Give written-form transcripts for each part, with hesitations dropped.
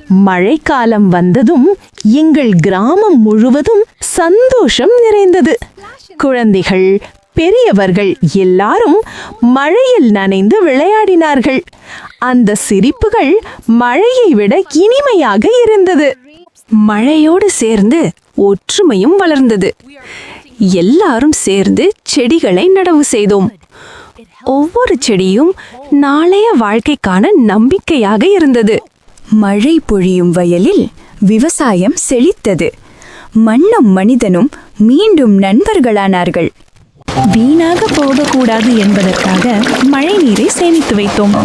மழைக்காலம் வந்ததும் எங்கள் கிராமம் முழுவதும் சந்தோஷம் நிறைந்தது. குழந்தைகள், பெரியவர்கள் எல்லாரும் மழையில் நனைந்து விளையாடினார்கள். அந்த சிரிப்புகள் மழையை விட இனிமையாக இருந்தது. மழையோடு சேர்ந்து ஒற்றுமையும் வளர்ந்தது. எல்லாரும் சேர்ந்து செடிகளை நடவு செய்தோம். ஒவ்வொரு செடியும் நாளைய வாழ்க்கைக்கான நம்பிக்கையாக இருந்தது. மழை பொழியும் வயலில் விவசாயம் செழித்தது. மண்ணும் மனிதனும் மீண்டும் நண்பர்களானார்கள். வீணாக போகக்கூடாது என்பதற்காக மழை நீரை சேமித்து வைத்தோம்.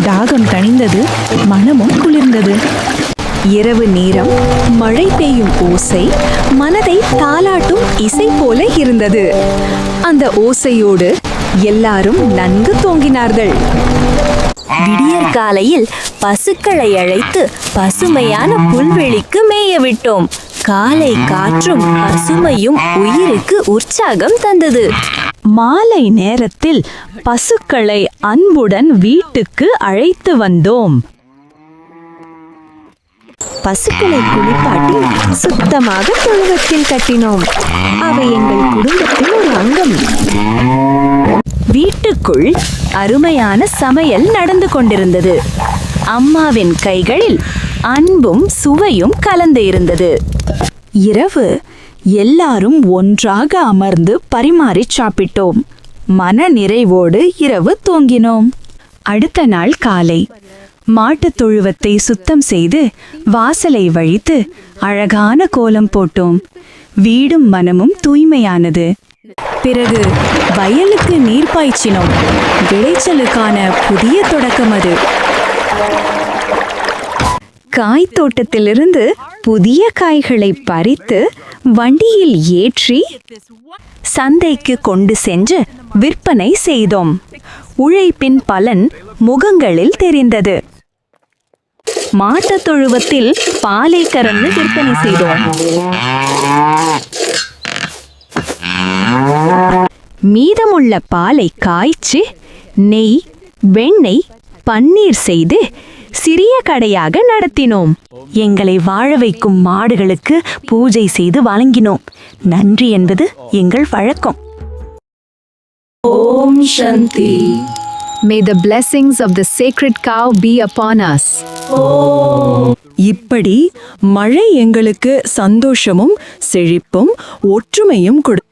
தாகம் தணிந்தது, மனமும் குளிர்ந்தது. இரவு நேரம் மழை பெய்யும் ஓசை மனதை தாலாட்டும் இசை போல இருந்தது. அந்த ஓசையோடு எல்லாரும் நன்கு தூங்கினார்கள். விடியற் காலையில் பசுக்களை அழைத்து பசுமையான புல்வெளிக்கு மேய விட்டோம். காலை காற்றும் பசுமையும் உயிருக்கு உற்சாகம் தந்தது. மாலை நேரத்தில் பசுக்களை அன்புடன் வீட்டுக்கு அழைத்து வந்தோம். பசுக்களை குளிப்பாட்டி சுத்தமாக தொழுவத்தில் கட்டினோம். அவை எங்கள் குடும்பத்தின் ஒரு அங்கம். வீட்டுக்குள் அருமையான சமையல் நடந்து கொண்டிருந்தது. அம்மாவின் கைகளில் அன்பும் சுவையும் கலந்து இருந்தது. இரவு எல்லாரும் ஒன்றாக அமர்ந்து பரிமாறி சாப்பிட்டோம். மன நிறைவோடு இரவு தூங்கினோம். அடுத்த நாள் காலை மாட்டுத் தொழுவத்தை சுத்தம் செய்து வாசலை வழித்து அழகான கோலம் போட்டோம். வீடும் மனமும் தூய்மையானது. பிறகு வயலுக்கு நீர் பாய்ச்சினோம். விளைச்சலுக்கான புதிய தொடக்கம் அது. காய் தோட்டத்திலிருந்து புதிய காய்களை பறித்து வண்டியில் ஏற்றி சந்தைக்கு கொண்டு சென்று விற்பனை செய்தோம். உழைப்பின் பலன் முகங்களில் தெரிந்தது. மாட்டுத் தொழுவத்தில் பாலை கறந்து விற்பனை செய்தோம். மீதமுள்ள பாலை காய்ச்சி நெய், வெண்ணெய், பன்னீர் செய்து சிறிய கடையாக நடத்தினோம். எங்களை வாழ வைக்கும் மாடுகளுக்கு பூஜை செய்து வழங்கினோம். நன்றி என்பது எங்கள் வழக்கம். ஓம் சாந்தி. May the blessings of the sacred cow be upon us. இப்படி மழை எங்களுக்கு சந்தோஷமும் செழிப்பும் ஒற்றுமையும் கொடு